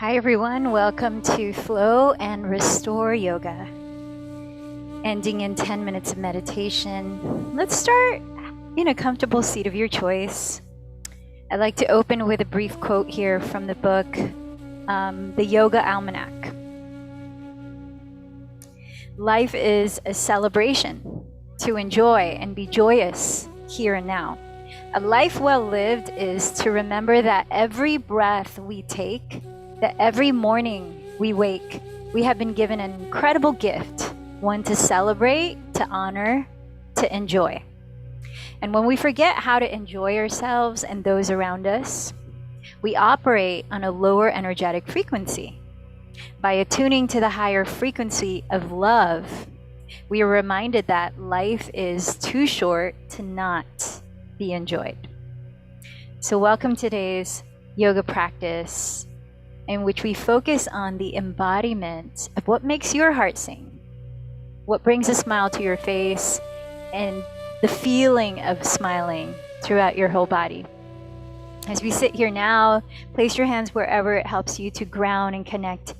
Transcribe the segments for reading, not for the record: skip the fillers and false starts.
Hi everyone, welcome to Flow and Restore Yoga. Ending in 10 minutes of meditation. Let's start in a comfortable seat of your choice. I'd like to open with a brief quote here from the book, The Yoga Almanac. Life is a celebration to enjoy and be joyous here and now. A life well lived is to remember that every breath we take, that every morning we wake, we have been given an incredible gift, one to celebrate, to honor, to enjoy. And when we forget how to enjoy ourselves and those around us, we operate on a lower energetic frequency. By attuning to the higher frequency of love, we are reminded that life is too short to not be enjoyed. So welcome to today's yoga practice, in which we focus on the embodiment of what makes your heart sing, what brings a smile to your face, and the feeling of smiling throughout your whole body. As we sit here now, place your hands wherever it helps you to ground and connect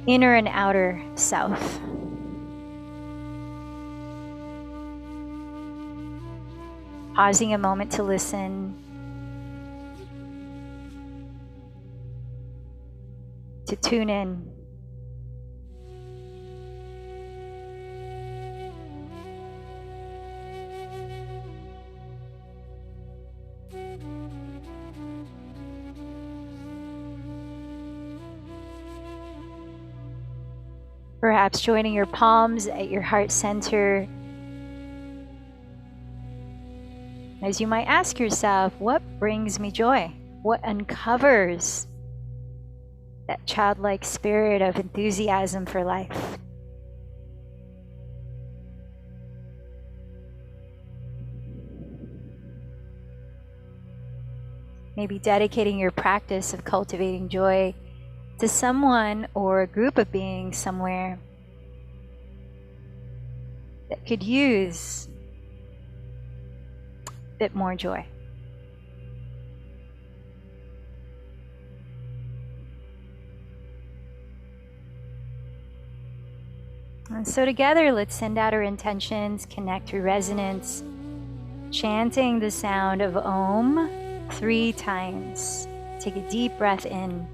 inner and outer self. Pausing a moment to listen, to tune in. Perhaps joining your palms at your heart center. As you might ask yourself, what brings me joy? What uncovers that childlike spirit of enthusiasm for life? Maybe dedicating your practice of cultivating joy to someone or a group of beings somewhere that could use a bit more joy. And so together, let's send out our intentions, connect through resonance, chanting the sound of Om 3 times. Take a deep breath in.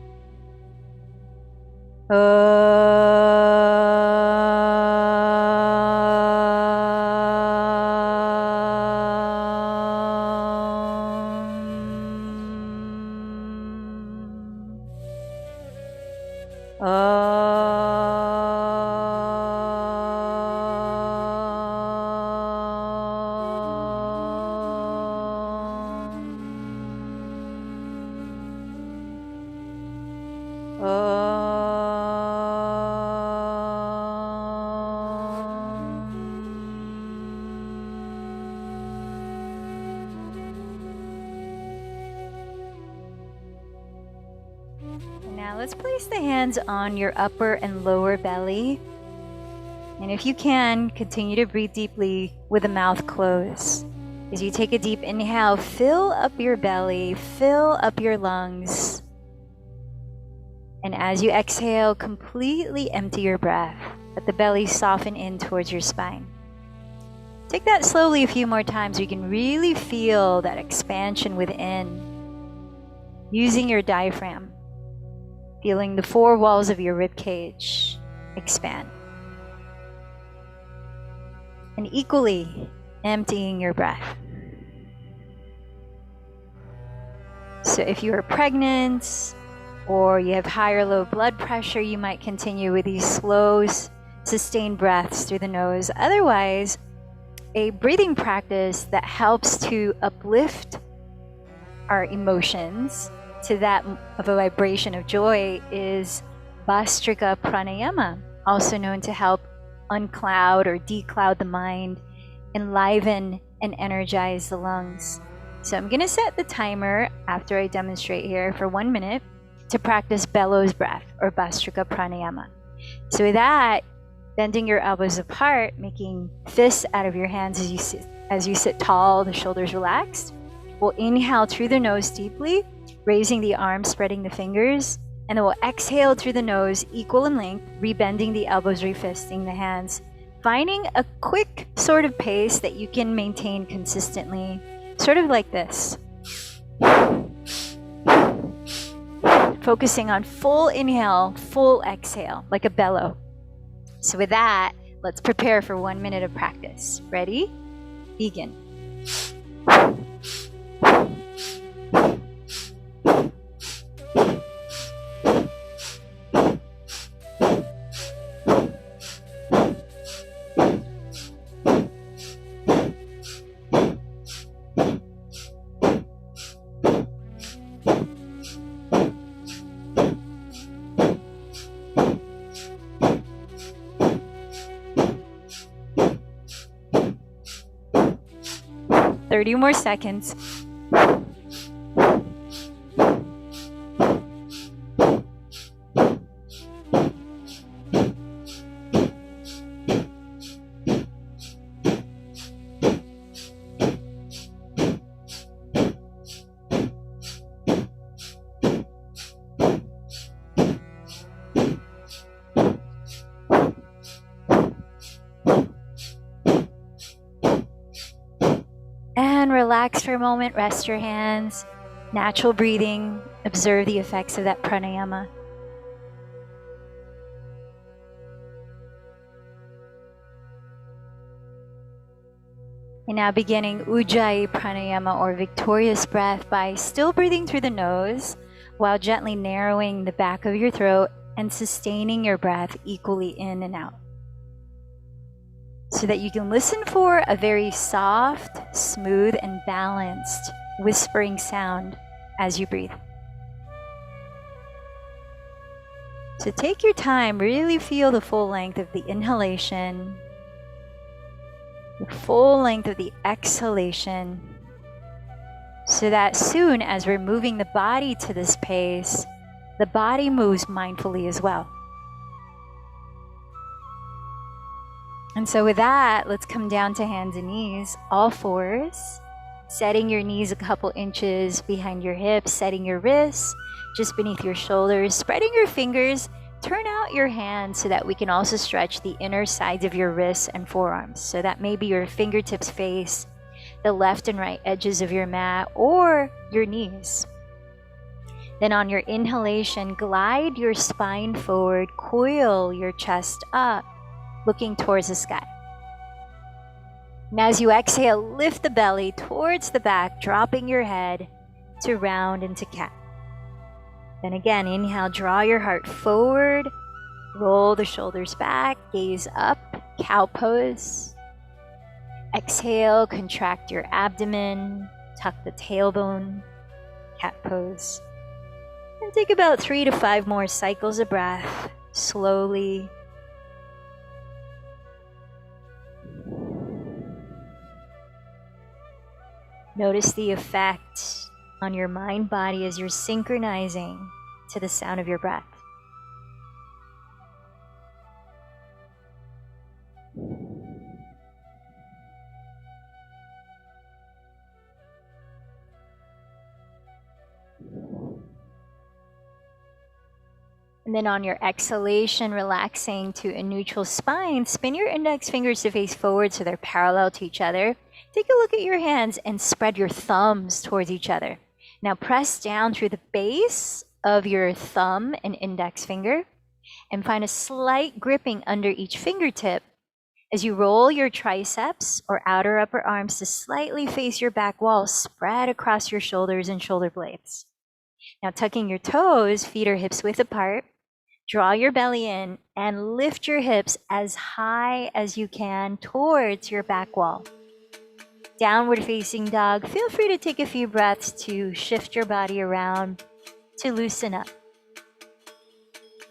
Now let's place the hands on your upper and lower belly. And if you can, continue to breathe deeply with the mouth closed. As you take a deep inhale, fill up your belly, fill up your lungs. And as you exhale, completely empty your breath. Let the belly soften in towards your spine. Take that slowly a few more times so you can really feel that expansion within. Using your diaphragm. Feeling the 4 walls of your rib cage expand. And equally emptying your breath. So if you are pregnant or you have high or low blood pressure, you might continue with these slow, sustained breaths through the nose. Otherwise, a breathing practice that helps to uplift our emotions to that of a vibration of joy is Bhastrika Pranayama, also known to help uncloud or decloud the mind, enliven and energize the lungs. So I'm going to set the timer after I demonstrate here for 1 minute to practice bellows breath or Bhastrika Pranayama. So with that, bending your elbows apart, making fists out of your hands as you sit tall, the shoulders relaxed. We'll inhale through the nose deeply, raising the arms, spreading the fingers, And then we'll exhale through the nose, equal in length, rebending the elbows, refisting the hands. Finding a quick sort of pace that you can maintain consistently, sort of like this. Focusing on full inhale, full exhale, like a bellow. So with that, let's prepare for 1 minute of practice. Ready? Begin. Thirty more seconds. And relax for a moment, rest your hands, natural breathing, observe the effects of that pranayama. And now beginning Ujjayi pranayama, or victorious breath, by still breathing through the nose while gently narrowing the back of your throat and sustaining your breath equally in and out, so that you can listen for a very soft, smooth, and balanced whispering sound as you breathe. So take your time, really feel the full length of the inhalation, the full length of the exhalation, so that soon as we're moving the body to this pace, the body moves mindfully as well. And so with that, let's come down to hands and knees, all fours, setting your knees a couple inches behind your hips, setting your wrists just beneath your shoulders, spreading your fingers. Turn out your hands so that we can also stretch the inner sides of your wrists and forearms. So that may be your fingertips face the left and right edges of your mat or your knees. Then on your inhalation, glide your spine forward, coil your chest up, looking towards the sky. And as you exhale, lift the belly towards the back, dropping your head to round into cat. Then again, inhale, draw your heart forward, roll the shoulders back, gaze up, cow pose. Exhale, contract your abdomen, tuck the tailbone, cat pose. And take about 3 to 5 more cycles of breath, slowly. Notice the effect on your mind body as you're synchronizing to the sound of your breath. And then on your exhalation, relaxing to a neutral spine, spin your index fingers to face forward so they're parallel to each other. Take a look at your hands and spread your thumbs towards each other. Now press down through the base of your thumb and index finger and find a slight gripping under each fingertip as you roll your triceps or outer upper arms to slightly face your back wall, spread across your shoulders and shoulder blades. Now tucking your toes, feet are hips width apart, draw your belly in and lift your hips as high as you can towards your back wall. Downward facing dog, feel free to take a few breaths to shift your body around, to loosen up.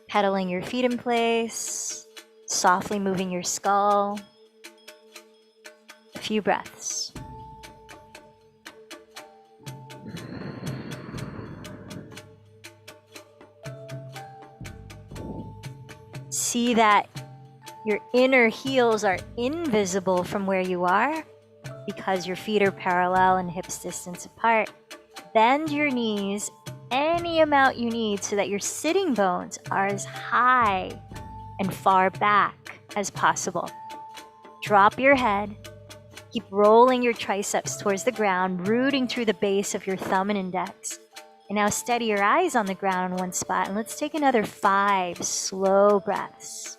Pedaling your feet in place, softly moving your skull. A few breaths. See that your inner heels are invisible from where you are, because your feet are parallel and hips distance apart. Bend your knees any amount you need so that your sitting bones are as high and far back as possible. Drop your head. Keep rolling your triceps towards the ground, rooting through the base of your thumb and index. And now steady your eyes on the ground in one spot, and let's take another 5 slow breaths.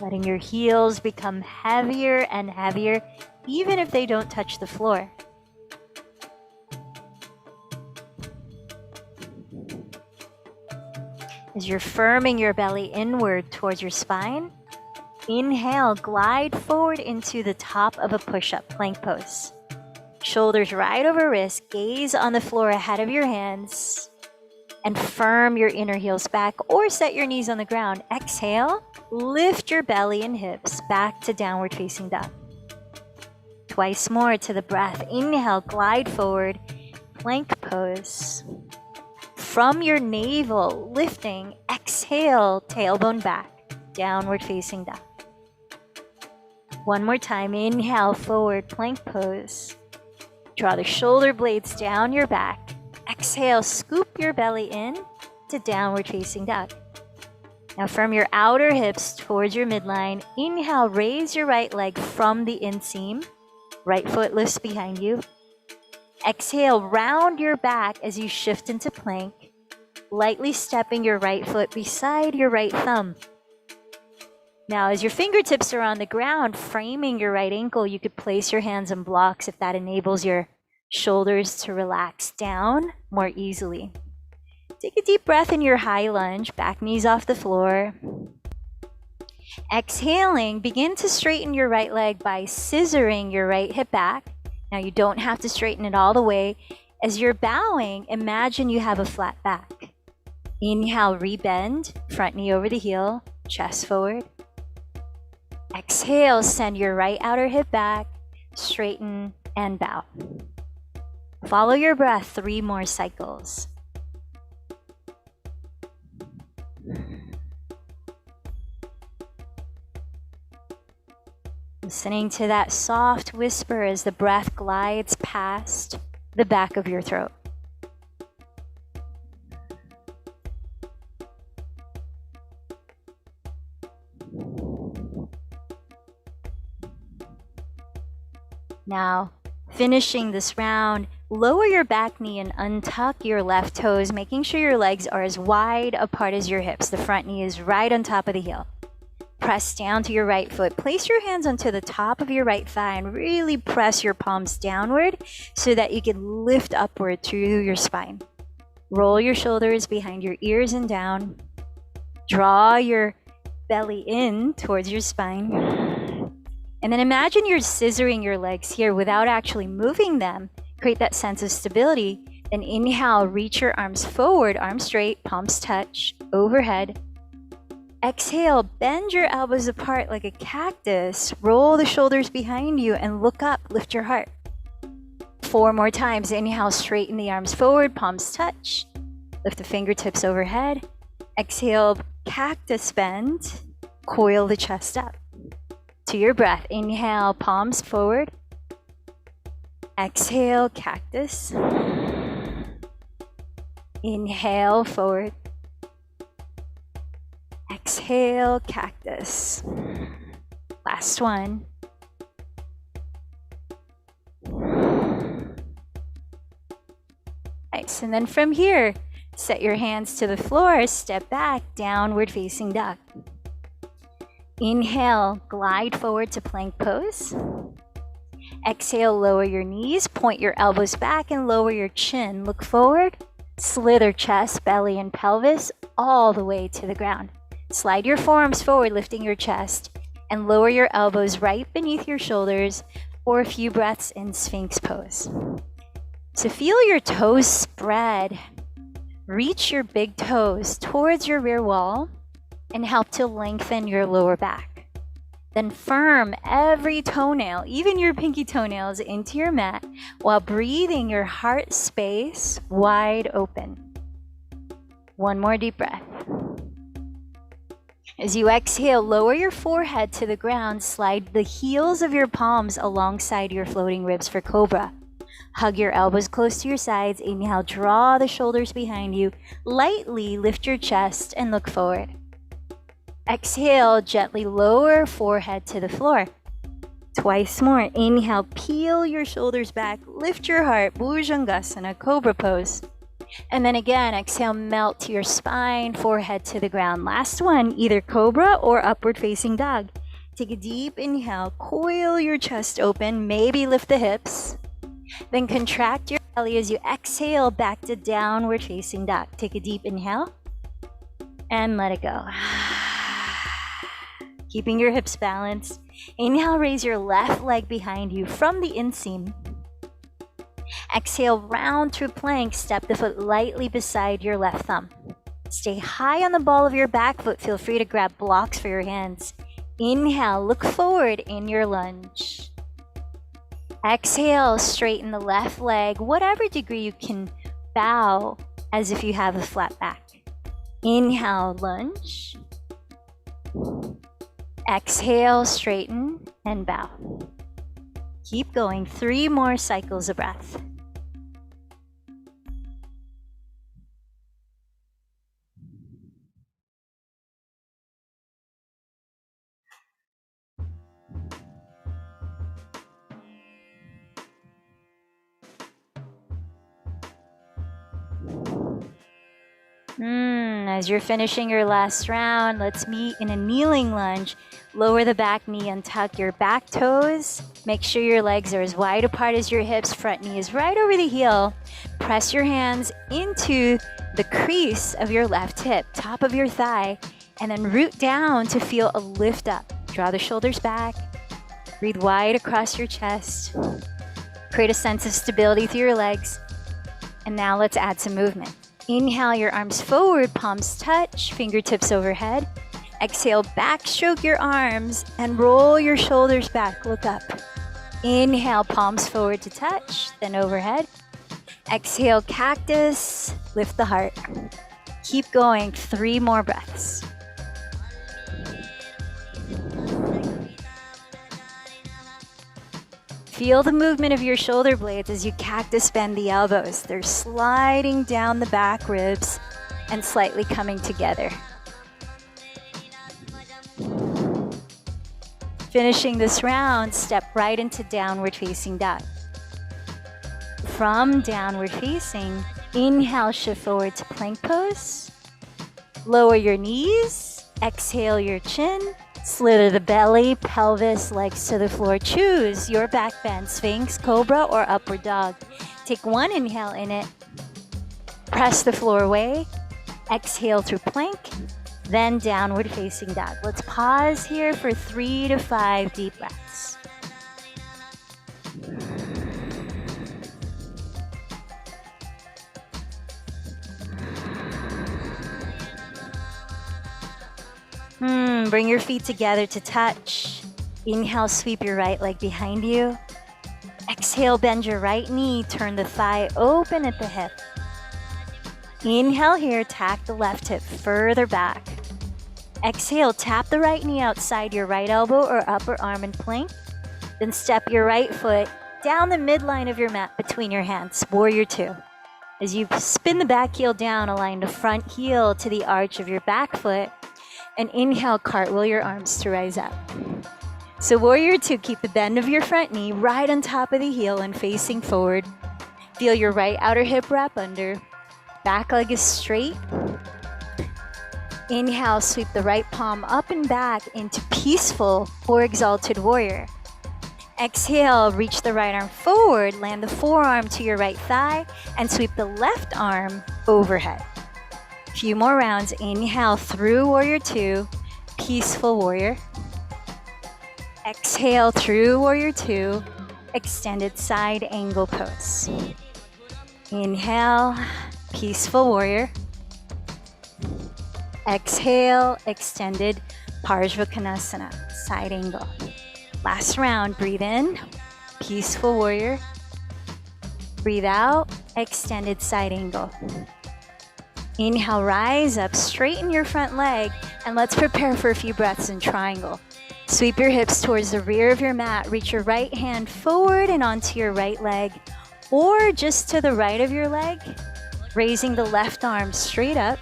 Letting your heels become heavier and heavier, even if they don't touch the floor. As you're firming your belly inward towards your spine, inhale, glide forward into the top of a push-up plank pose. Shoulders right over wrists, gaze on the floor ahead of your hands, and firm your inner heels back or set your knees on the ground. Exhale, lift your belly and hips back to downward facing dog. Twice more to the breath. Inhale, glide forward, plank pose. From your navel, lifting, exhale, tailbone back, downward facing dog. One more time, inhale, forward, plank pose. Draw the shoulder blades down your back. Exhale, scoop your belly in to downward facing dog. Now from your outer hips towards your midline, inhale, raise your right leg from the inseam. Right foot lifts behind you. Exhale, round your back as you shift into plank, lightly stepping your right foot beside your right thumb. Now, as your fingertips are on the ground, framing your right ankle, you could place your hands on blocks if that enables your shoulders to relax down more easily. Take a deep breath in your high lunge, back knees off the floor. Exhaling, begin to straighten your right leg by scissoring your right hip back. Now you don't have to straighten it all the way. As you're bowing, imagine you have a flat back. Inhale, rebend, front knee over the heel, chest forward. Exhale, send your right outer hip back, straighten and bow. Follow your breath 3 more cycles. Listening to that soft whisper as the breath glides past the back of your throat. Now, finishing this round, lower your back knee and untuck your left toes, making sure your legs are as wide apart as your hips. The front knee is right on top of the heel. Press down to your right foot. Place your hands onto the top of your right thigh and really press your palms downward so that you can lift upward through your spine. Roll your shoulders behind your ears and down. Draw your belly in towards your spine. And then imagine you're scissoring your legs here without actually moving them. Create that sense of stability. Then inhale, reach your arms forward, arms straight, palms touch, overhead. Exhale, bend your elbows apart like a cactus. Roll the shoulders behind you and look up, lift your heart. 4 more times. Inhale, straighten the arms forward, palms touch. Lift the fingertips overhead. Exhale, cactus bend. Coil the chest up. To your breath, inhale, palms forward. Exhale, cactus. Inhale, forward. Exhale, cactus. Last one. Nice. And then from here, set your hands to the floor, step back, downward facing dog. Inhale, glide forward to plank pose. Exhale, lower your knees, point your elbows back and lower your chin. Look forward, slither chest, belly, and pelvis all the way to the ground. Slide your forearms forward, lifting your chest, and lower your elbows right beneath your shoulders for a few breaths in Sphinx pose. So feel your toes spread. Reach your big toes towards your rear wall and help to lengthen your lower back. Then firm every toenail, even your pinky toenails, into your mat while breathing your heart space wide open. One more deep breath. As you exhale, lower your forehead to the ground, slide the heels of your palms alongside your floating ribs for cobra. Hug your elbows close to your sides. Inhale, draw the shoulders behind you. Lightly lift your chest and look forward. Exhale, gently lower forehead to the floor. Twice more. Inhale, peel your shoulders back, lift your heart, Bhujangasana, Cobra pose. And then again, exhale, melt to your spine, forehead to the ground. Last one, either Cobra or Upward Facing Dog. Take a deep inhale, coil your chest open, maybe lift the hips. Then contract your belly as you exhale back to Downward Facing Dog. Take a deep inhale and let it go. Keeping your hips balanced. Inhale, raise your left leg behind you from the inseam. Exhale, round through plank. Step the foot lightly beside your left thumb. Stay high on the ball of your back foot. Feel free to grab blocks for your hands. Inhale, look forward in your lunge. Exhale, straighten the left leg, whatever degree you can bow as if you have a flat back. Inhale, lunge. Exhale, straighten and bow. Keep going, 3 more cycles of breath. As you're finishing your last round, let's meet in a kneeling lunge. Lower the back knee and tuck your back toes. Make sure your legs are as wide apart as your hips. Front knee is right over the heel. Press your hands into the crease of your left hip, top of your thigh, and then root down to feel a lift up. Draw the shoulders back. Breathe wide across your chest. Create a sense of stability through your legs. And now let's add some movement. Inhale your arms forward, palms touch, fingertips overhead. Exhale, backstroke your arms and roll your shoulders back, look up. Inhale, palms forward to touch, then overhead. Exhale, cactus, lift the heart. Keep going, 3 more breaths. Feel the movement of your shoulder blades as you cactus bend the elbows. They're sliding down the back ribs and slightly coming together. Finishing this round, step right into Downward Facing Dog. From Downward Facing, inhale, shift forward to plank pose. Lower your knees, exhale your chin. Slither the belly, pelvis, legs to the floor. Choose your back bend, Sphinx, Cobra, or Upward Dog. Take 1 inhale in it. Press the floor away. Exhale through plank, then Downward Facing Dog. Let's pause here for 3 to 5 deep breaths. Bring your feet together to touch. Inhale, sweep your right leg behind you. Exhale, bend your right knee, turn the thigh open at the hip. Inhale here, tack the left hip further back. Exhale, tap the right knee outside your right elbow or upper arm in plank. Then step your right foot down the midline of your mat between your hands, Warrior 2. As you spin the back heel down, align the front heel to the arch of your back foot. And inhale, cartwheel your arms to rise up. So Warrior 2, keep the bend of your front knee right on top of the heel and facing forward. Feel your right outer hip wrap under. Back leg is straight. Inhale, sweep the right palm up and back into Peaceful or Exalted Warrior. Exhale, reach the right arm forward, land the forearm to your right thigh, and sweep the left arm overhead. Few more rounds. Inhale through Warrior 2, Peaceful Warrior. Exhale through Warrior 2, Extended Side Angle Pose. Inhale, Peaceful Warrior. Exhale, Extended Parshvakonasana, Side Angle. Last round, breathe in, Peaceful Warrior. Breathe out, Extended Side Angle. Inhale, rise up, straighten your front leg, and let's prepare for a few breaths in triangle. Sweep your hips towards the rear of your mat, reach your right hand forward and onto your right leg, or just to the right of your leg, raising the left arm straight up.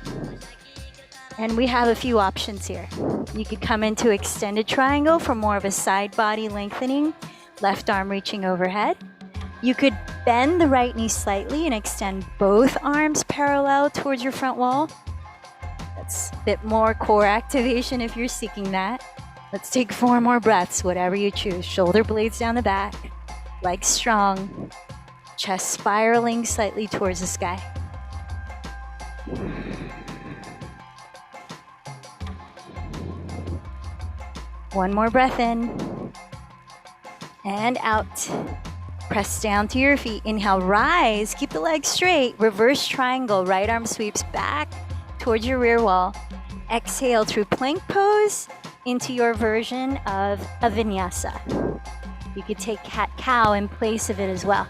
And we have a few options here. You could come into extended triangle for more of a side body lengthening, left arm reaching overhead. You could bend the right knee slightly and extend both arms parallel towards your front wall. That's a bit more core activation if you're seeking that. Let's take 4 more breaths, whatever you choose. Shoulder blades down the back, legs strong, chest spiraling slightly towards the sky. One more breath in and out. Press down to your feet. Inhale, rise. Keep the legs straight. Reverse triangle. Right arm sweeps back towards your rear wall. Exhale through plank pose into your version of a vinyasa. You could take cat-cow in place of it as well.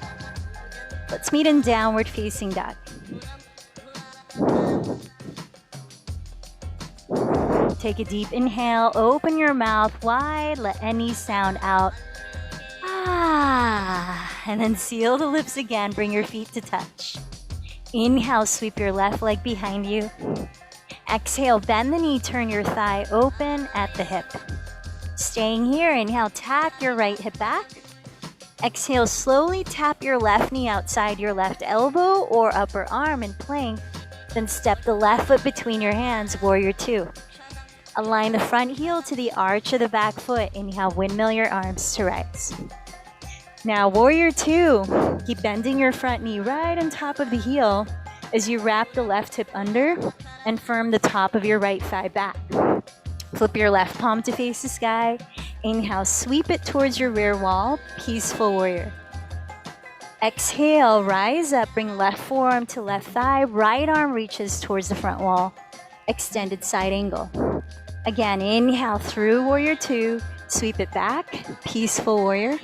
Let's meet in downward facing dog. Take a deep inhale. Open your mouth wide. Let any sound out. And then seal the lips again. Bring your feet to touch. Inhale, sweep your left leg behind you. Exhale, bend the knee, turn your thigh open at the hip. Staying here, inhale, tap your right hip back. Exhale, slowly tap your left knee outside your left elbow or upper arm in plank. Then step the left foot between your hands, warrior 2. Align the front heel to the arch of the back foot. Inhale, windmill your arms to rise. Now, warrior 2, keep bending your front knee right on top of the heel as you wrap the left hip under and firm the top of your right thigh back. Flip your left palm to face the sky. Inhale, sweep it towards your rear wall, peaceful warrior. Exhale, rise up, bring left forearm to left thigh, right arm reaches towards the front wall, extended side angle. Again, inhale through warrior 2, sweep it back, peaceful warrior.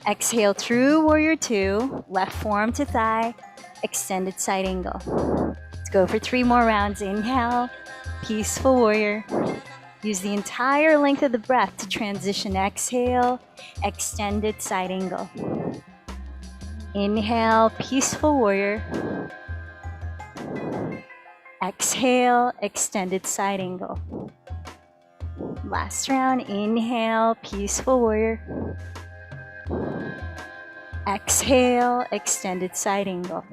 Exhale through warrior 2, left forearm to thigh, extended side angle. Let's go for 3 more rounds. Inhale, peaceful warrior. Use the entire length of the breath to transition. Exhale, extended side angle. Inhale, peaceful warrior. Exhale, extended side angle. Last round, inhale, peaceful warrior. Exhale, extended side angle.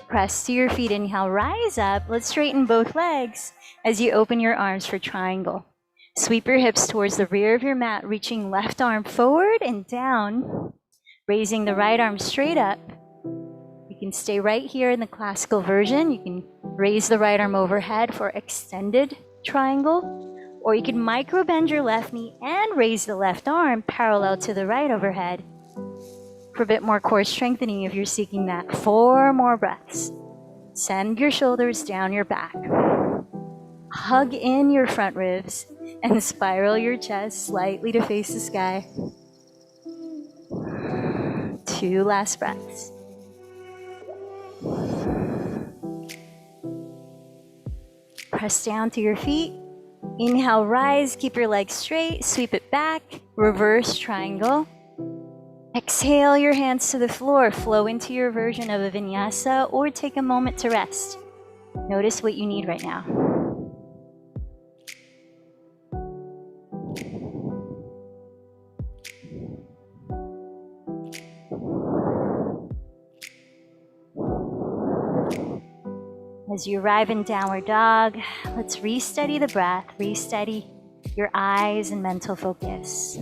Press to your feet, inhale, rise up. Let's straighten both legs as you open your arms for triangle. Sweep your hips towards the rear of your mat, reaching left arm forward and down, raising the right arm straight up. You can stay right here in the classical version. You can raise the right arm overhead for extended triangle, or you can micro bend your left knee and raise the left arm parallel to the right overhead for a bit more core strengthening if you're seeking that. 4 more breaths. Send your shoulders down your back. Hug in your front ribs and spiral your chest slightly to face the sky. 2 last breaths. Press down to your feet. Inhale, rise, keep your legs straight, sweep it back, reverse triangle. Exhale your hands to the floor, flow into your version of a vinyasa or take a moment to rest. Notice what you need right now. As you arrive in downward dog, let's re-steady the breath, re-steady your eyes and mental focus.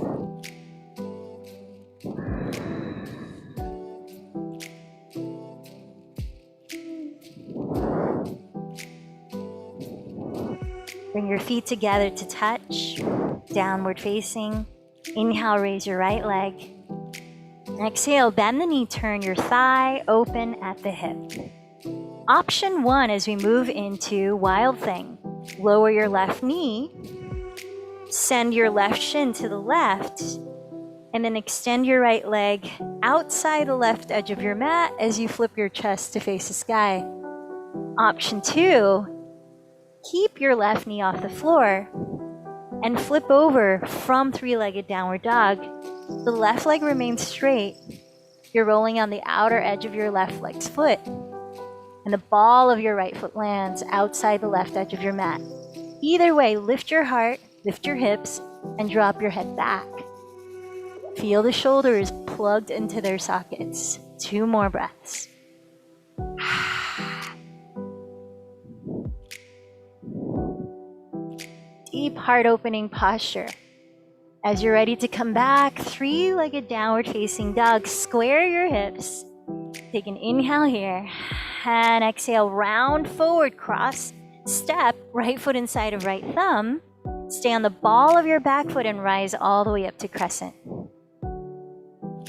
Bring your feet together to touch, downward facing. Inhale, raise your right leg. Exhale, bend the knee, turn your thigh open at the hip. Option 1 as we move into Wild Thing. Lower your left knee, send your left shin to the left, and then extend your right leg outside the left edge of your mat as you flip your chest to face the sky. Option 2, keep your left knee off the floor and flip over from three-legged downward dog. The left leg remains straight. You're rolling on the outer edge of your left leg's foot, and the ball of your right foot lands outside the left edge of your mat. Either way, lift your heart, lift your hips, and drop your head back. Feel the shoulders plugged into their sockets. 2 more breaths. Deep heart-opening posture. As you're ready to come back, three-legged downward facing dog. Square your hips. Take an inhale here. And exhale, round forward, cross, step, right foot inside of right thumb. Stay on the ball of your back foot and rise all the way up to crescent.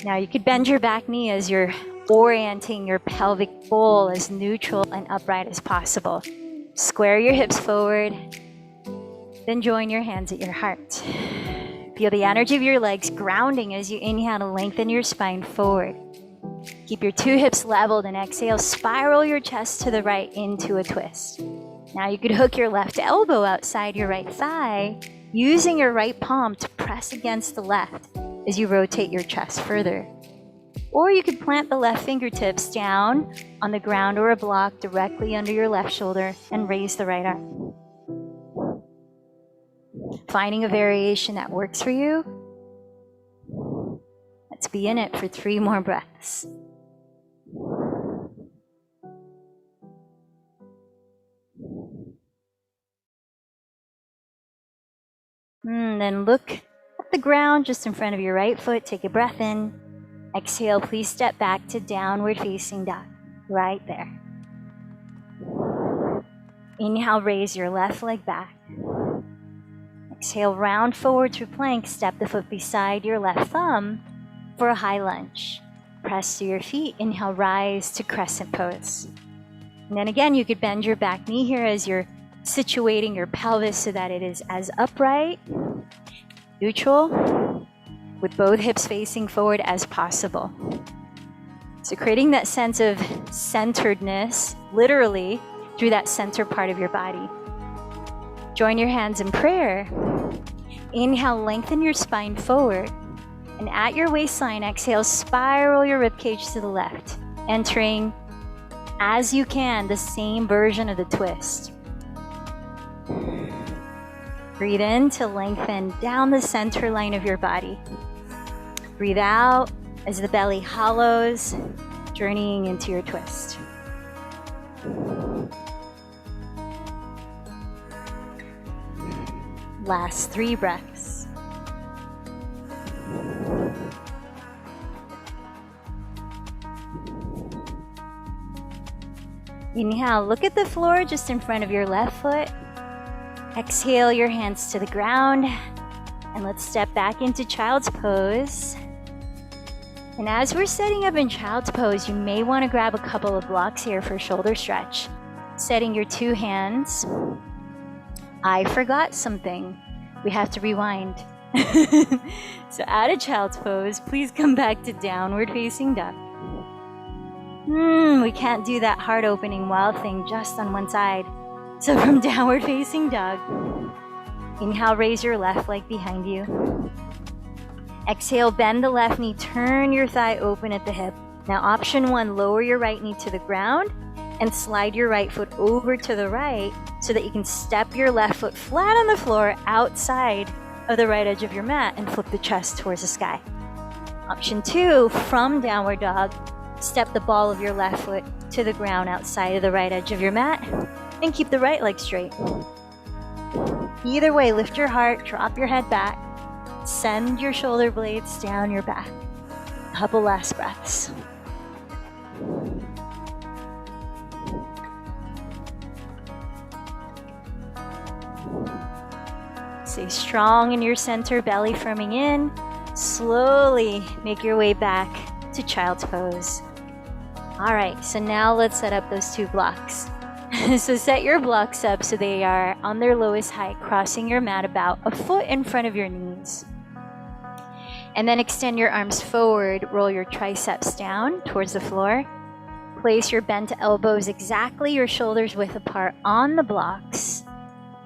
Now you could bend your back knee as you're orienting your pelvic bowl as neutral and upright as possible. Square your hips forward, then join your hands at your heart. Feel the energy of your legs grounding as you inhale to lengthen your spine forward. Keep your 2 hips leveled and exhale, spiral your chest to the right into a twist. Now you could hook your left elbow outside your right thigh, using your right palm to press against the left as you rotate your chest further. Or you could plant the left fingertips down on the ground or a block directly under your left shoulder and raise the right arm. Finding a variation that works for you. Let's be in it for 3 more breaths. Then look at the ground just in front of your right foot. Take a breath in. Exhale, please step back to downward facing dog. Right there. Inhale, raise your left leg back. Exhale, round forward to plank. Step the foot beside your left thumb for a high lunge. Press to your feet. Inhale, rise to crescent pose. And then again, you could bend your back knee here as you're situating your pelvis so that it is as upright, neutral, with both hips facing forward as possible. So creating that sense of centeredness, literally, through that center part of your body. Join your hands in prayer. Inhale, lengthen your spine forward. And at your waistline, exhale, spiral your ribcage to the left, entering, as you can, the same version of the twist. Breathe in to lengthen down the center line of your body. Breathe out as the belly hollows, journeying into your twist. Last 3 breaths. Inhale, look at the floor just in front of your left foot. Exhale your hands to the ground, and let's step back into child's pose. And as we're setting up in child's pose, you may want to grab a couple of blocks here for shoulder stretch. Setting your 2 hands. I forgot something. We have to rewind. So out of child's pose, please come back to downward facing dog. We can't do that heart opening wild thing just on one side. So from downward facing dog, inhale, raise your left leg behind you. Exhale, bend the left knee, turn your thigh open at the hip. Now option 1, lower your right knee to the ground and slide your right foot over to the right so that you can step your left foot flat on the floor outside of the right edge of your mat and flip the chest towards the sky. Option 2, from downward dog, step the ball of your left foot to the ground outside of the right edge of your mat and keep the right leg straight. Either way, lift your heart, drop your head back, send your shoulder blades down your back. A couple last breaths. Stay strong in your center, belly firming in. Slowly make your way back to child's pose. All right, so now let's set up those 2 blocks. So set your blocks up so they are on their lowest height, crossing your mat about a foot in front of your knees. And then extend your arms forward, roll your triceps down towards the floor. Place your bent elbows exactly your shoulders width apart on the blocks,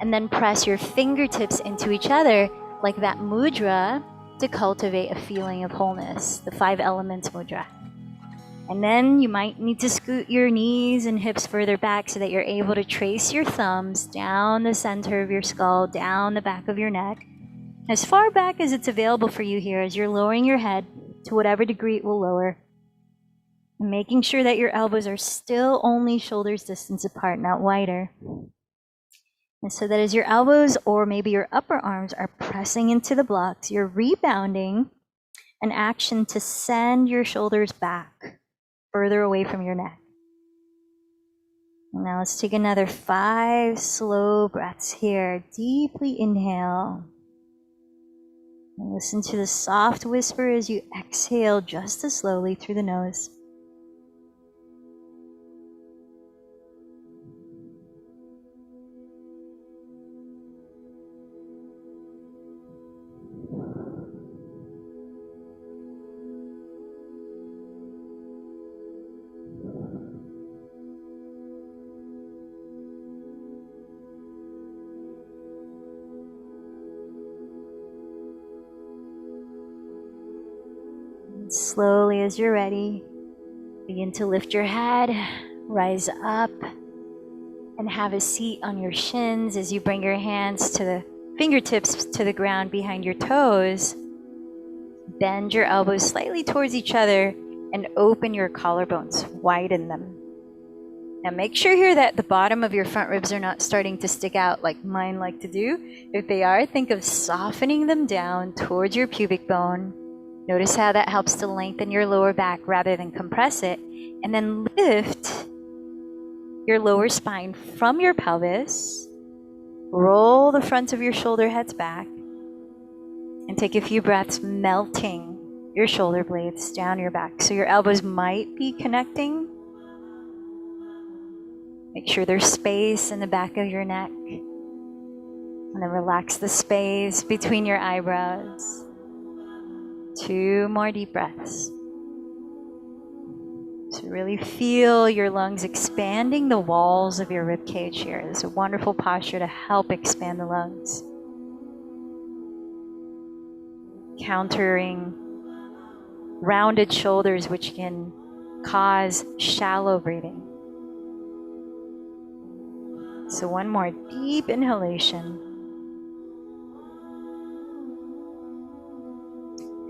and then press your fingertips into each other like that mudra to cultivate a feeling of wholeness, the 5 elements mudra. And then you might need to scoot your knees and hips further back so that you're able to trace your thumbs down the center of your skull, down the back of your neck, as far back as it's available for you here as you're lowering your head to whatever degree it will lower. And making sure that your elbows are still only shoulders distance apart, not wider. And so that as your elbows or maybe your upper arms are pressing into the blocks, you're rebounding an action to send your shoulders back, further away from your neck. Now let's take another 5 slow breaths here. Deeply inhale. And listen to the soft whisper as you exhale just as slowly through the nose. Slowly, as you're ready, begin to lift your head, rise up, and have a seat on your shins as you bring your hands to the fingertips to the ground behind your toes. Bend your elbows slightly towards each other and open your collarbones, widen them. Now make sure here that the bottom of your front ribs are not starting to stick out like mine like to do. If they are, think of softening them down towards your pubic bone. Notice how that helps to lengthen your lower back rather than compress it. And then lift your lower spine from your pelvis. Roll the front of your shoulder heads back. And take a few breaths melting your shoulder blades down your back. So your elbows might be connecting. Make sure there's space in the back of your neck. And then relax the space between your eyebrows. 2 more deep breaths. So really feel your lungs expanding the walls of your rib cage here. This is a wonderful posture to help expand the lungs. Countering rounded shoulders, which can cause shallow breathing. So 1 more deep inhalation.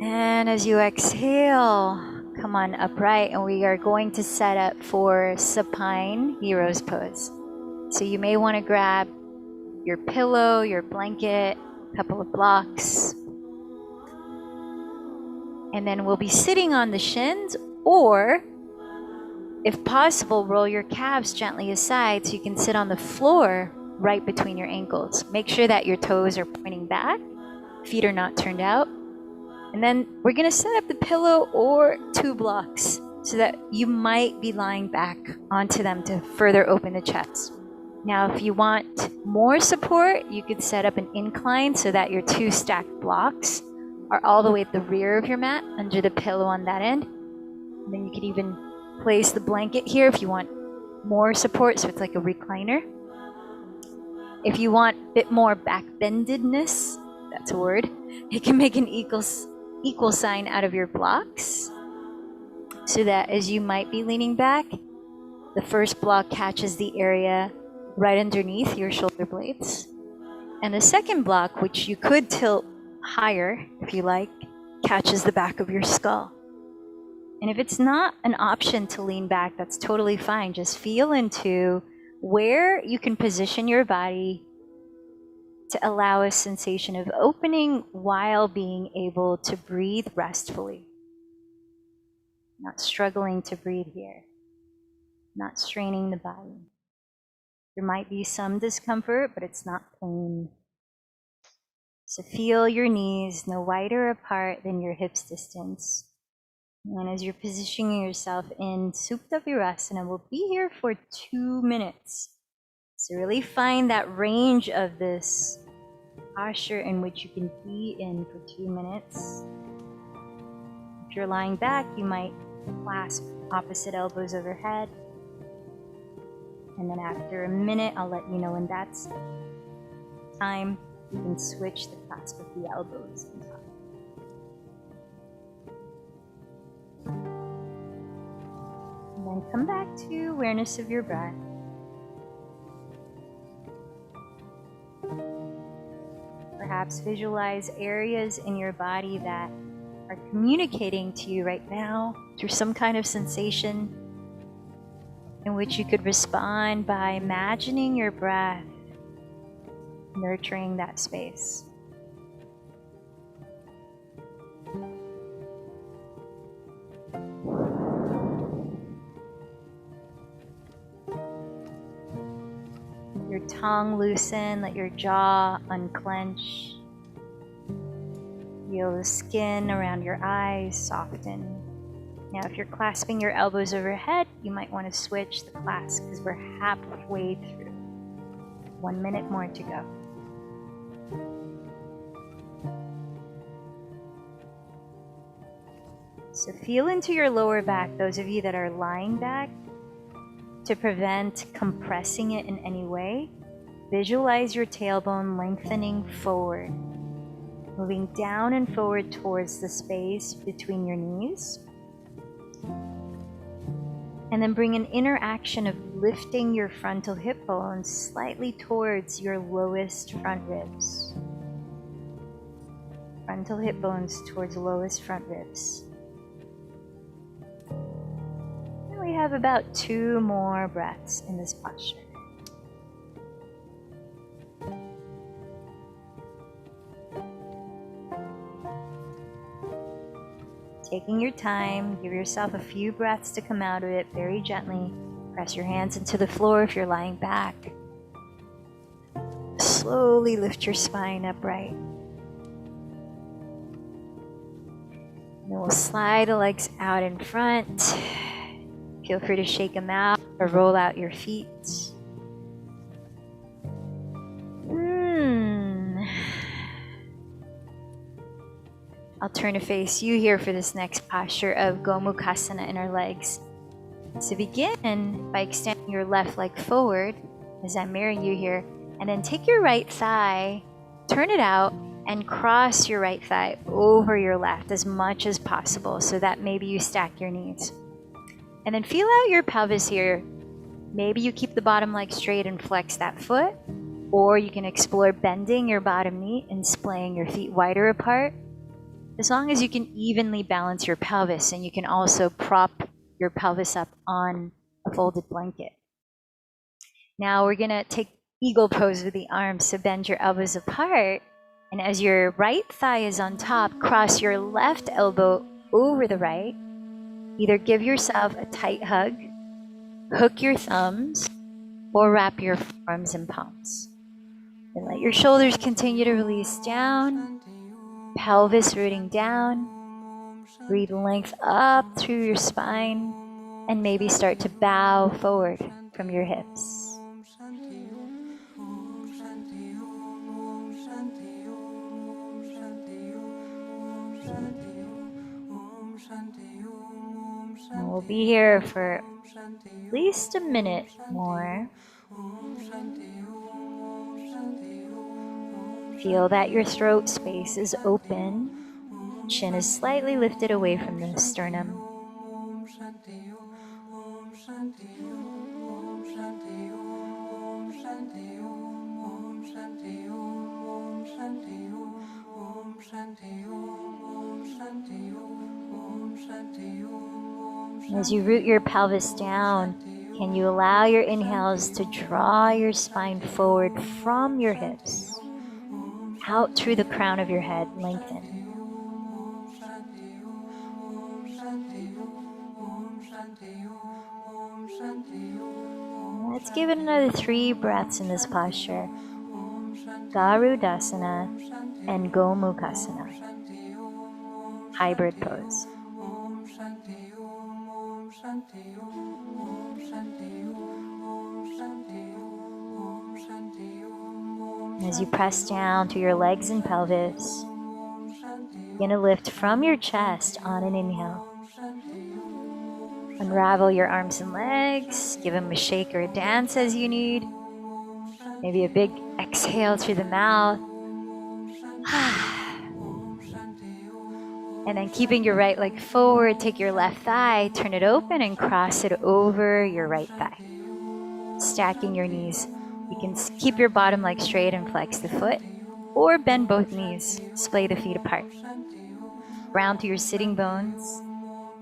And as you exhale, come on upright, and we are going to set up for supine hero's pose. So you may want to grab your pillow, your blanket, a couple of blocks. And then we'll be sitting on the shins, or if possible, roll your calves gently aside so you can sit on the floor right between your ankles. Make sure that your toes are pointing back, feet are not turned out. And then we're going to set up the pillow or 2 blocks so that you might be lying back onto them to further open the chest. Now, if you want more support, you could set up an incline so that your 2 stacked blocks are all the way at the rear of your mat under the pillow on that end. And then you could even place the blanket here if you want more support, so it's like a recliner. If you want a bit more back bendedness, that's a word, you can make an equal sign out of your blocks so that as you might be leaning back, the first block catches the area right underneath your shoulder blades. And the second block, which you could tilt higher if you like, catches the back of your skull. And if it's not an option to lean back, that's totally fine. Just feel into where you can position your body to allow a sensation of opening while being able to breathe restfully. Not struggling to breathe here. Not straining the body. There might be some discomfort, but it's not pain. So feel your knees no wider apart than your hips distance. And as you're positioning yourself in Supta Virasana, we'll be here for 2 minutes. So really find that range of this posture in which you can be in for 2 minutes. If you're lying back, you might Clasp opposite elbows overhead. And then after a minute, I'll let you know when that's time. You can switch the clasp of the elbows on top. And then come back to awareness of your breath. Perhaps visualize areas in your body that are communicating to you right now through some kind of sensation in which you could respond by imagining your breath nurturing that space. Your tongue loosen, let your jaw unclench. Feel the skin around your eyes soften. Now, if you're clasping your elbows overhead, you might want to switch the clasp because we're halfway through. 1 minute more to go. So feel into your lower back, those of you that are lying back. To prevent compressing it in any way, visualize your tailbone lengthening forward, moving down and forward towards the space between your knees. And then bring an inner action of lifting your frontal hip bone slightly towards your lowest front ribs. Frontal hip bones towards lowest front ribs. And we have about 2 more breaths in this posture. Taking your time, give yourself a few breaths to come out of it very gently. Press your hands into the floor if you're lying back. Slowly lift your spine upright. And then we'll slide the legs out in front. Feel free to shake them out or roll out your feet. I'll turn to face you here for this next posture of Gomukhasana in our legs. So begin by extending your left leg forward as I'm mirroring you here, and then take your right thigh, turn it out, and cross your right thigh over your left as much as possible so that maybe you stack your knees. And then feel out your pelvis here. Maybe you keep the bottom leg straight and flex that foot, or you can explore bending your bottom knee and splaying your feet wider apart. As long as you can evenly balance your pelvis, and you can also prop your pelvis up on a folded blanket. Now we're gonna take eagle pose with the arms, so bend your elbows apart, and as your right thigh is on top, cross your left elbow over the right. Either give yourself a tight hug, hook your thumbs, or wrap your forearms and palms. And let your shoulders continue to release down. Pelvis rooting down. Breathe length up through your spine, and maybe start to bow forward from your hips. And we'll be here for at least a minute more. Feel that your throat space is open. Chin is slightly lifted away from the sternum. As you root your pelvis down, can you allow your inhales to draw your spine forward from your hips, out through the crown of your head, lengthen. Let's give it another 3 breaths in this posture. Garudasana and Gomukhasana. Hybrid pose. As you press down through your legs and pelvis, begin to lift from your chest on an inhale. Unravel your arms and legs. Give them a shake or a dance as you need. Maybe a big exhale through the mouth. And then keeping your right leg forward, take your left thigh, turn it open and cross it over your right thigh. Stacking your knees. You can keep your bottom leg straight and flex the foot, or bend both knees, splay the feet apart. Round through your sitting bones,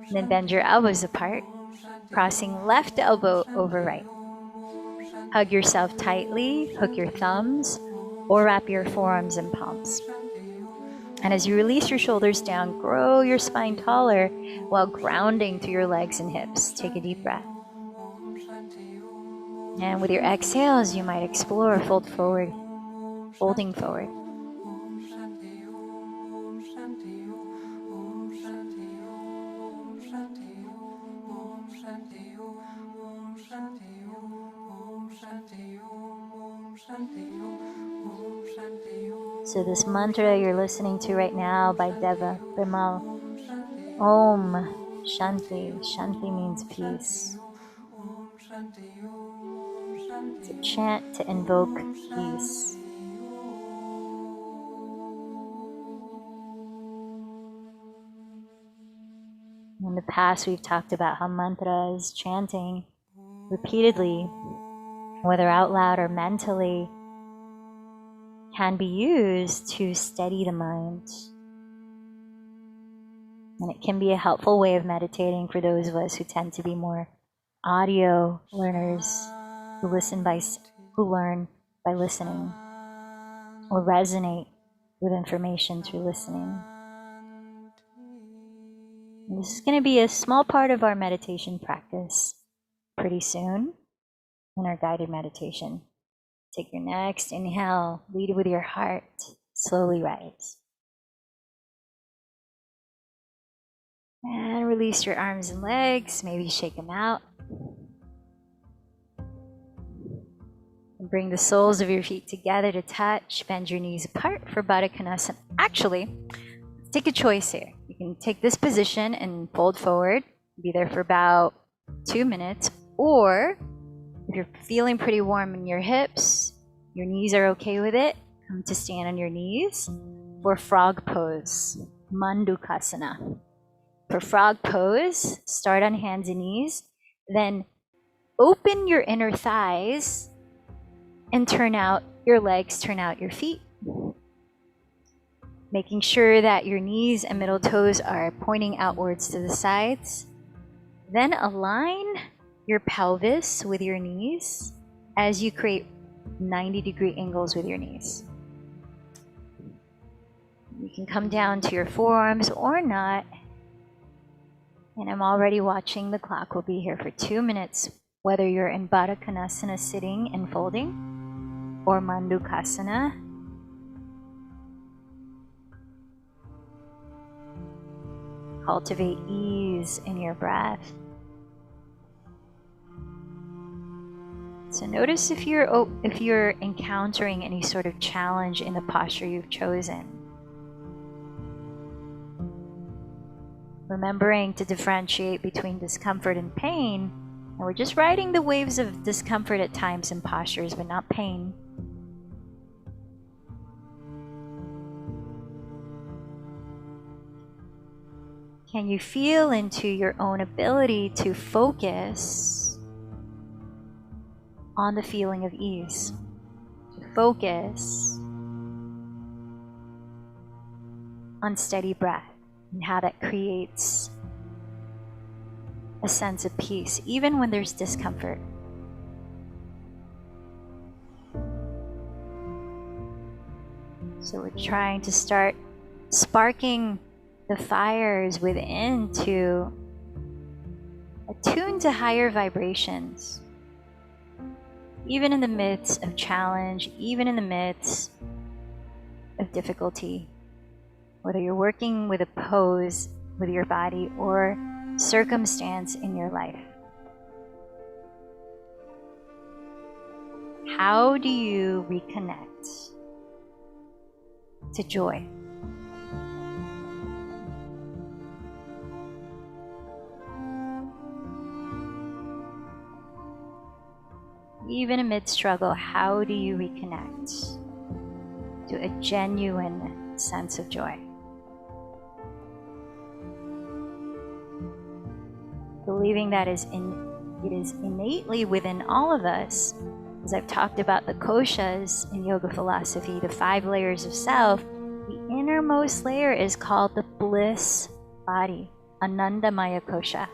and then bend your elbows apart, crossing left elbow over right. Hug yourself tightly, hook your thumbs, or wrap your forearms and palms. And as you release your shoulders down, grow your spine taller while grounding through your legs and hips. Take a deep breath. And with your exhales, you might explore fold forward, folding forward. So this mantra you're listening to right now by Deva Bimal, Om Shanti. Shanti means peace. It's a chant to invoke peace. In the past, we've talked about how mantras, chanting repeatedly, whether out loud or mentally, can be used to steady the mind. And it can be a helpful way of meditating for those of us who tend to be more audio learners, who learn by listening, or resonate with information through listening. And this is going to be a small part of our meditation practice pretty soon in our guided meditation. Take your next inhale, lead with your heart, slowly rise. And release your arms and legs, maybe shake them out. And bring the soles of your feet together to touch, bend your knees apart for Baddha Konasana. Actually, take a choice here. You can take this position and fold forward, be there for about 2 minutes, or if you're feeling pretty warm in your hips, your knees are okay with it, come to stand on your knees for frog pose, Mandukasana. For frog pose, start on hands and knees, then open your inner thighs and turn out your legs, turn out your feet. Making sure that your knees and middle toes are pointing outwards to the sides. Then align your pelvis with your knees as you create 90-degree angles with your knees. You can come down to your forearms or not. And I'm already watching the clock. We'll be here for 2 minutes, whether you're in Baddha Konasana sitting and folding or Mandukasana. Cultivate ease in your breath. So notice if you're encountering any sort of challenge in the posture you've chosen. Remembering to differentiate between discomfort and pain, and we're just riding the waves of discomfort at times in postures, but not pain. Can you feel into your own ability to focus on the feeling of ease? To focus on steady breath and how that creates a sense of peace, even when there's discomfort. So we're trying to start sparking the fires within to attune to higher vibrations, even in the midst of challenge, even in the midst of difficulty, whether you're working with a pose with your body or circumstance in your life. How do you reconnect to joy? even amid struggle, how do you reconnect to a genuine sense of joy? Believing that it is innately within all of us. As I've talked about the koshas in yoga philosophy, the 5 layers of self, the innermost layer is called the bliss body, Anandamaya kosha.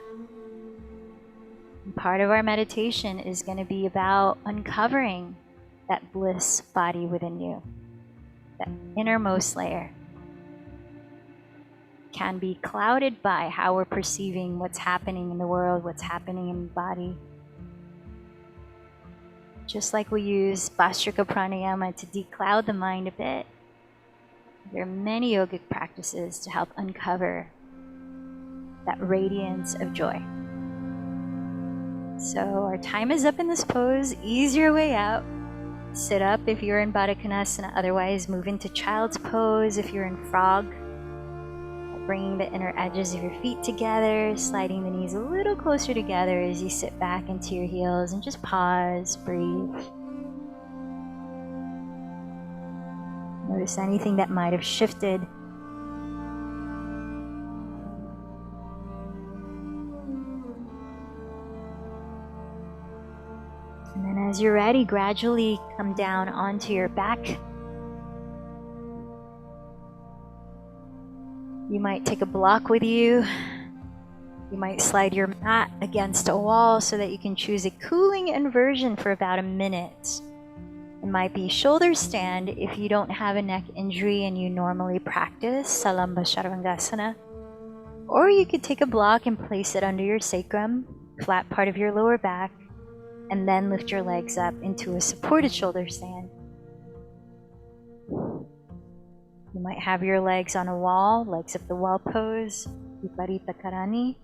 And part of our meditation is going to be about uncovering that bliss body within you, that innermost layer. Can be clouded by how we're perceiving what's happening in the world, what's happening in the body. Just like we use Vastrika Pranayama to decloud the mind a bit, there are many yogic practices to help uncover that radiance of joy. So our time is up in this pose. Ease your way out. Sit up if you're in Baddha Konasana, otherwise move into child's pose if you're in frog. Bringing the inner edges of your feet together, sliding the knees a little closer together as you sit back into your heels, and just pause, breathe. Notice anything that might have shifted. And then as you're ready, gradually come down onto your back. You might take a block with you. You might slide your mat against a wall so that you can choose a cooling inversion for about a minute. It might be shoulder stand if you don't have a neck injury and you normally practice Salamba Chaturvangasana. Or you could take a block and place it under your sacrum, flat part of your lower back, and then lift your legs up into a supported shoulder stand. You might have your legs on a wall, legs up the wall pose, Viparita Karani,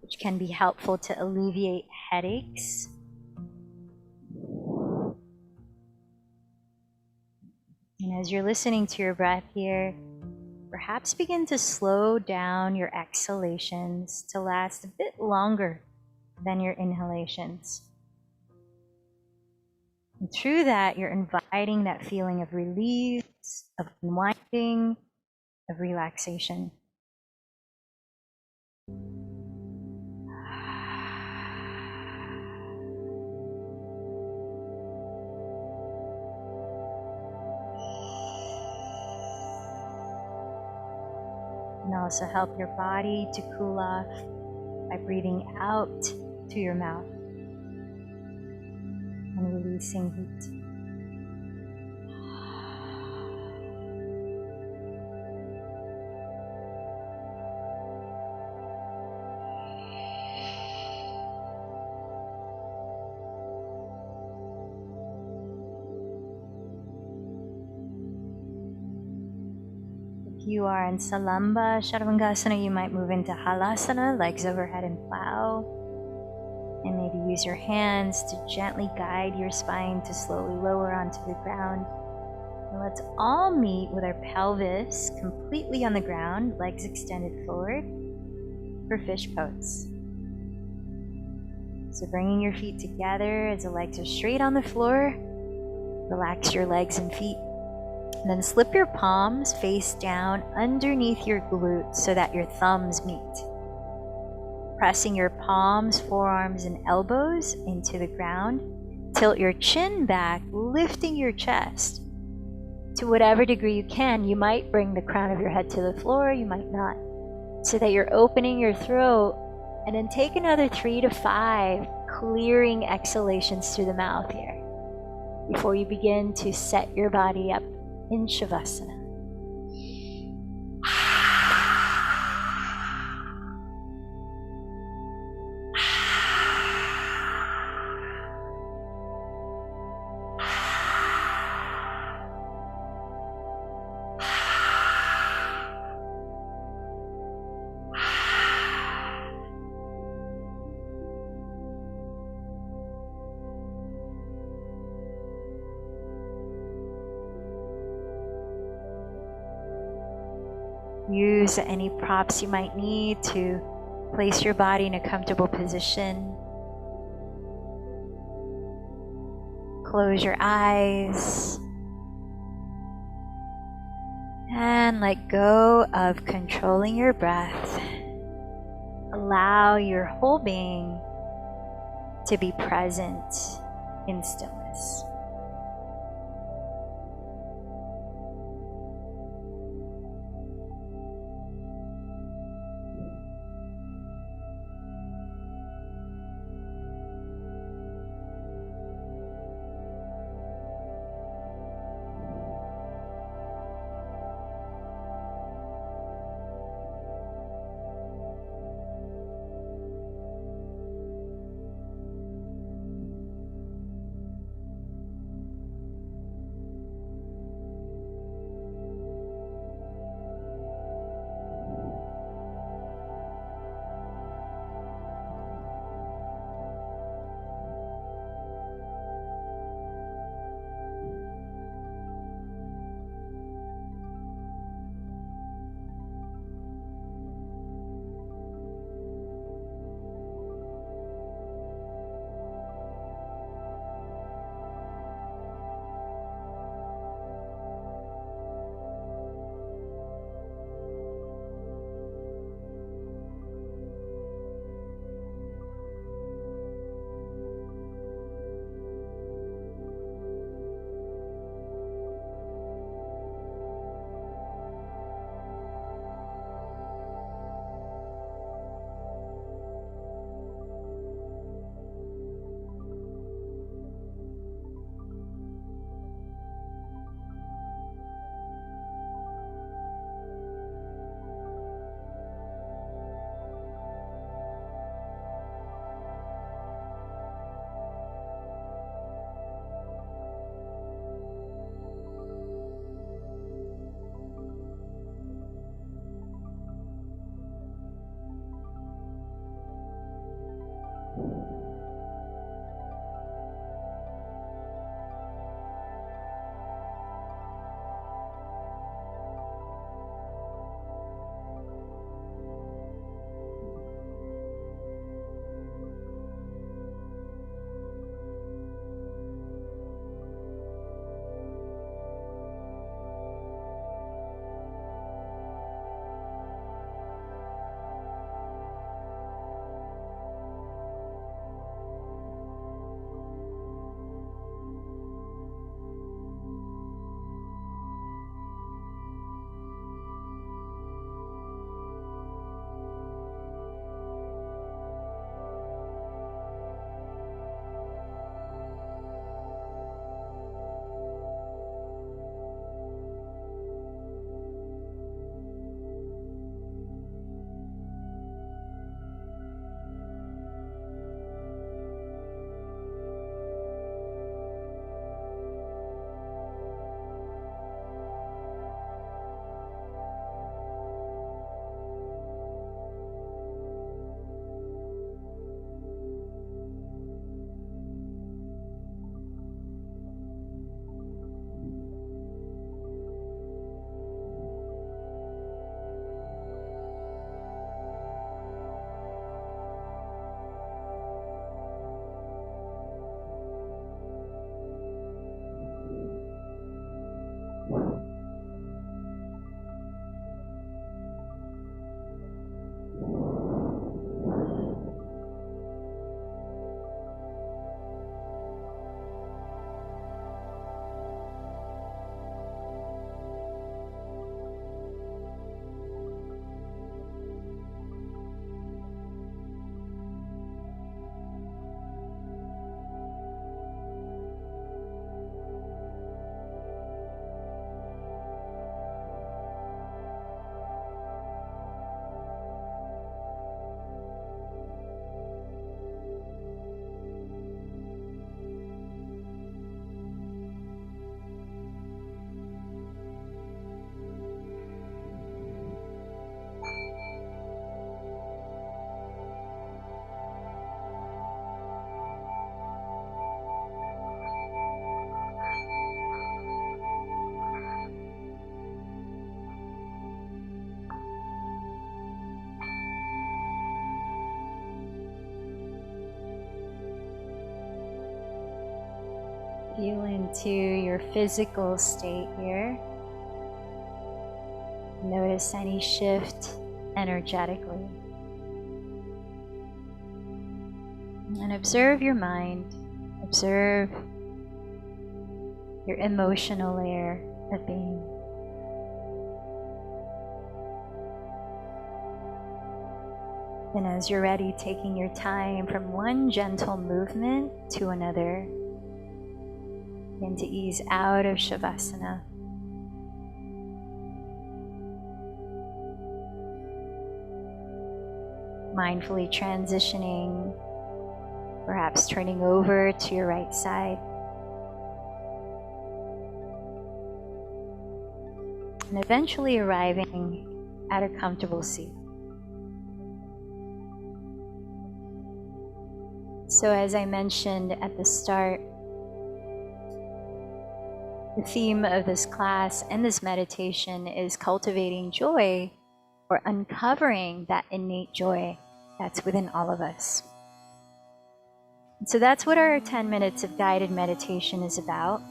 which can be helpful to alleviate headaches. And as you're listening to your breath here, perhaps begin to slow down your exhalations to last a bit longer than your inhalations. And through that, you're inviting that feeling of release, of unwinding, of relaxation. And also help your body to cool off by breathing out to your mouth and releasing heat. If you are in Salamba Chaturvangasana, you might move into Halasana, legs overhead and plow. And maybe use your hands to gently guide your spine to slowly lower onto the ground. And let's all meet with our pelvis completely on the ground, legs extended forward for fish pose. So bringing your feet together as the legs are straight on the floor, relax your legs and feet. And then slip your palms face down underneath your glutes so that your thumbs meet. Pressing your palms, forearms, and elbows into the ground. Tilt your chin back, lifting your chest. To whatever degree you can, you might bring the crown of your head to the floor, you might not. So that you're opening your throat, and then take another 3 to 5 clearing exhalations through the mouth here before you begin to set your body up in Shavasana. Use any props you might need to place your body in a comfortable position. close your eyes and let go of controlling your breath. Allow your whole being to be present in stillness. Feel into your physical state here. Notice any shift energetically. And observe your mind. Observe your emotional layer of being. And as you're ready, taking your time from one gentle movement to another, begin to ease out of Shavasana. Mindfully transitioning, perhaps turning over to your right side. And eventually arriving at a comfortable seat. So as I mentioned at the start, the theme of this class and this meditation is cultivating joy, or uncovering that innate joy that's within all of us. And so that's what our 10 minutes of guided meditation is about.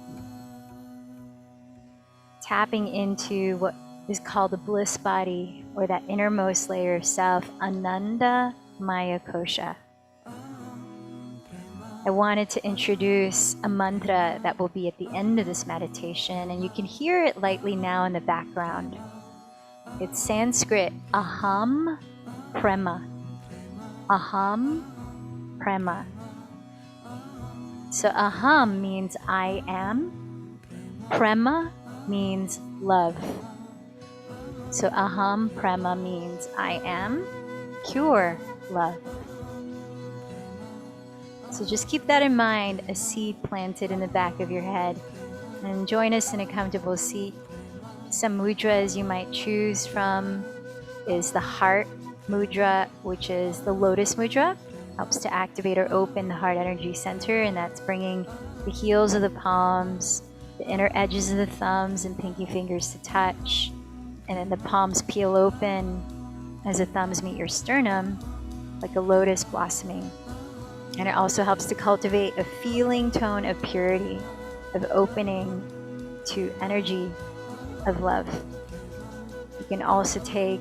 Tapping into what is called the bliss body, or that innermost layer of self, Ananda Maya Kosha. I wanted to introduce a mantra that will be at the end of this meditation, and you can hear it lightly now in the background. It's Sanskrit, Aham Prema. Aham Prema. So Aham means I am. Prema means love. So Aham Prema means I am pure love. So just keep that in mind, a seed planted in the back of your head. And join us in a comfortable seat. Some mudras you might choose from is the heart mudra, which is the lotus mudra. Helps to activate or open the heart energy center, and that's bringing the heels of the palms, the inner edges of the thumbs and pinky fingers to touch. And then the palms peel open as the thumbs meet your sternum, like a lotus blossoming. And it also helps to cultivate a feeling tone of purity, of opening to energy of love. You can also take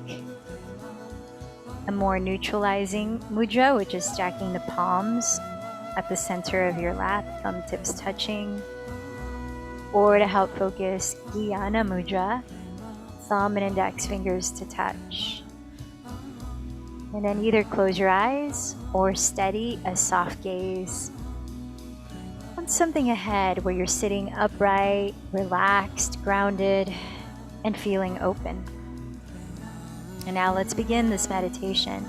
a more neutralizing mudra, which is stacking the palms at the center of your lap, thumb tips touching. Or to help focus, Dhyana mudra, thumb and index fingers to touch. And then either close your eyes or steady a soft gaze on something ahead where you're sitting upright, relaxed, grounded, and feeling open. And now let's begin this meditation,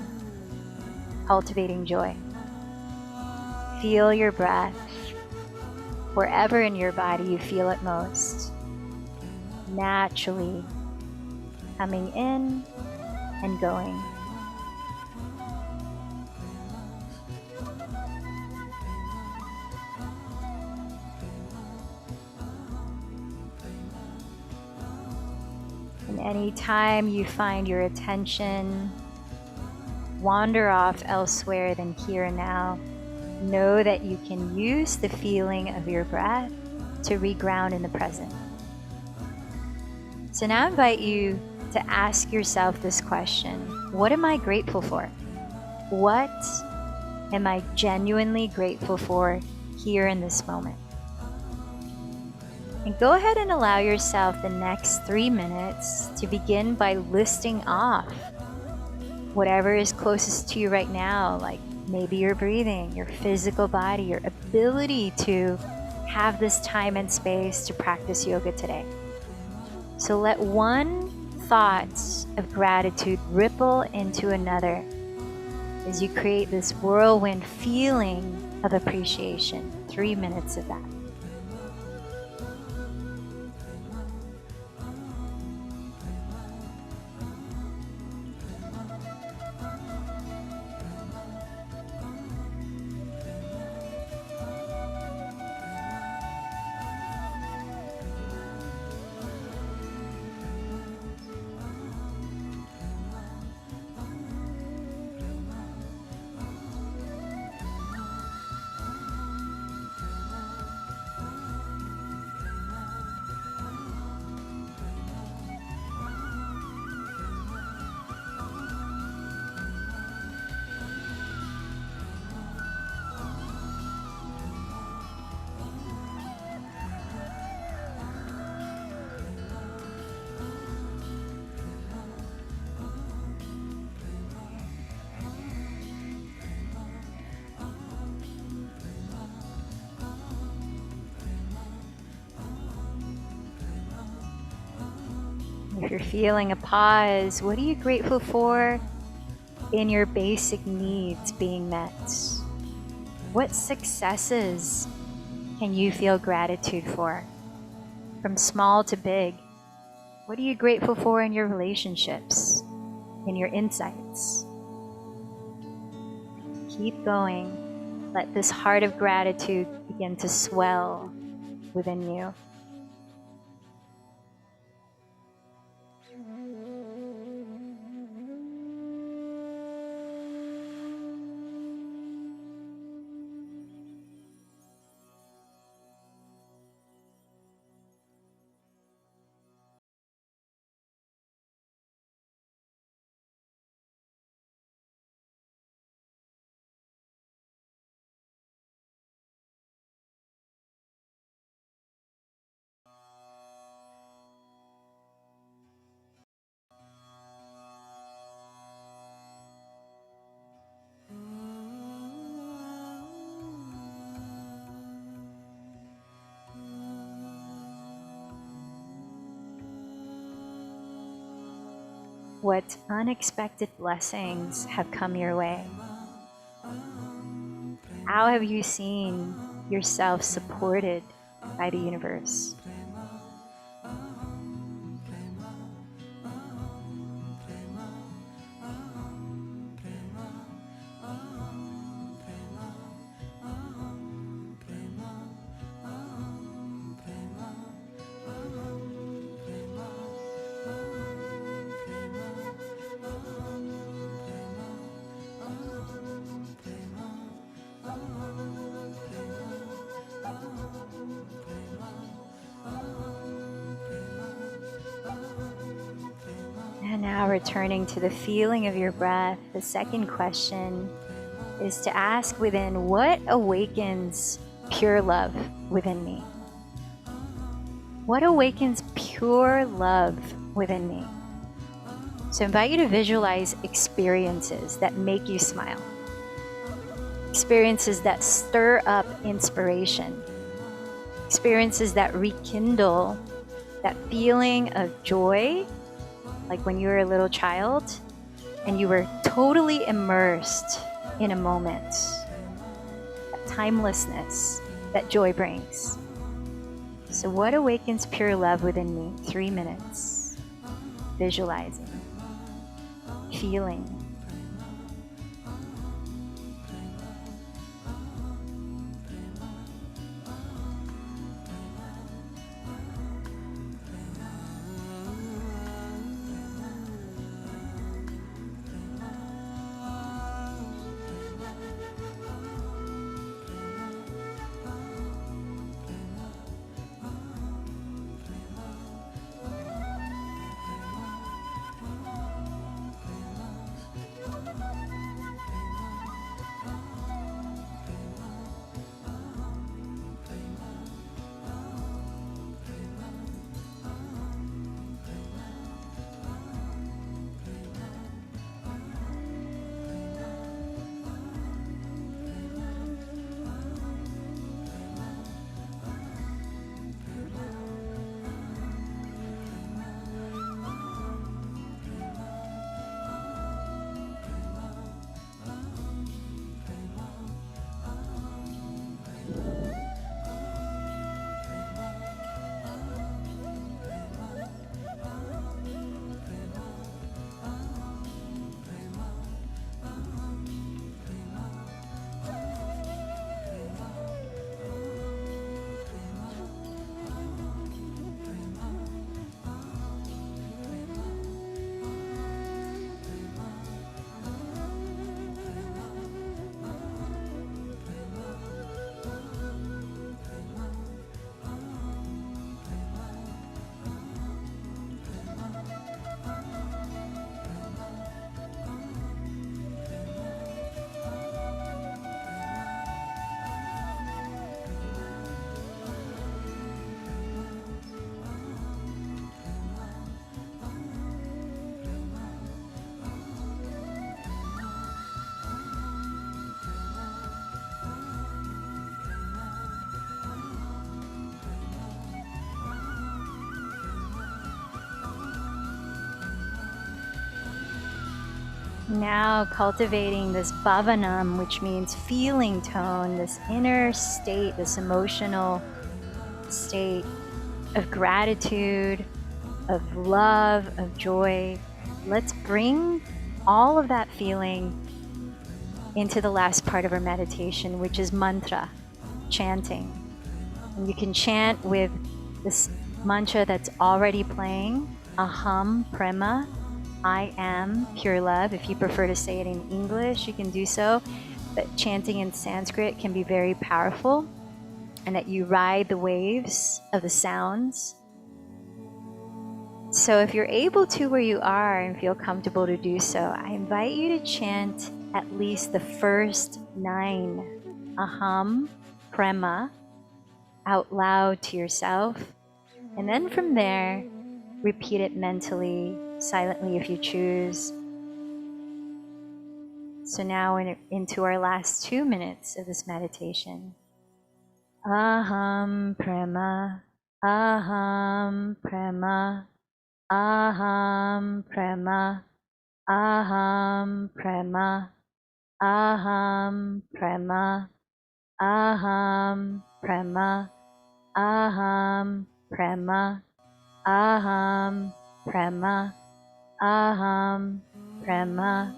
cultivating joy. Feel your breath wherever in your body you feel it most, naturally coming in and going. And anytime you find your attention wander off elsewhere than here and now, know that you can use the feeling of your breath to reground in the present. So now I invite you to ask yourself this question: what am I grateful for? What am I genuinely grateful for here in this moment? And go ahead and allow yourself the next 3 minutes to begin by listing off whatever is closest to you right now, like maybe your breathing, your physical body, your ability to have this time and space to practice yoga today. So let one thought of gratitude ripple into another as you create this whirlwind feeling of appreciation. 3 minutes of that. If you're feeling a pause, what are you grateful for in your basic needs being met? What successes can you feel gratitude for? From small to big, what are you grateful for in your relationships, in your insights? Keep going. Let this heart of gratitude begin to swell within you. What unexpected blessings have come your way? How have you seen yourself supported by the universe? And now returning to the feeling of your breath, the second question is to ask within, what awakens pure love within me? What awakens pure love within me? So I invite you to visualize experiences that make you smile, experiences that stir up inspiration, experiences that rekindle that feeling of joy, like when you were a little child and you were totally immersed in a moment. That timelessness that joy brings. So what awakens pure love within me? 3 minutes. Visualizing, feeling. Now cultivating this bhavanam, which means feeling tone, this inner state, this emotional state of gratitude, of love, of joy. Let's bring all of that feeling into the last part of our meditation, which is mantra, chanting. And you can chant with this mantra that's already playing, Aham Prema, I am pure love. If you prefer to say it in English, you can do so. But chanting in Sanskrit can be very powerful, and that you ride the waves of the sounds. So if you're able to where you are and feel comfortable to do so, I invite you to chant at least the first 9 Aham Prema out loud to yourself. And then from there, repeat it mentally, silently if you choose. So now into our last 2 minutes of this meditation. Aham Prema, Aham Prema, Aham Prema, Aham Prema, Aham Prema, Aham Prema, Aham Prema, Aham Prema, Aham Prema.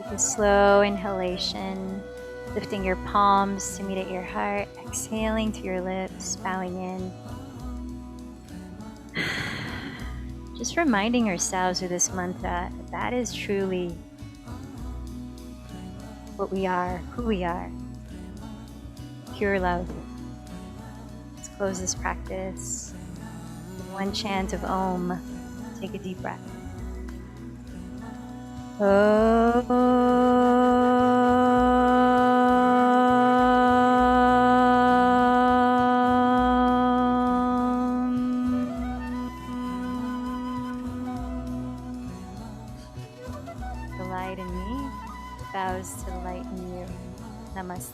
Take a slow inhalation, lifting your palms to meet at your heart, exhaling to your lips, bowing in. Just reminding ourselves with this mantra that is truly what we are, who we are. Pure love. Let's close this practice with one chant of Om. Take a deep breath. The light in me bows to the light in you. Namaste.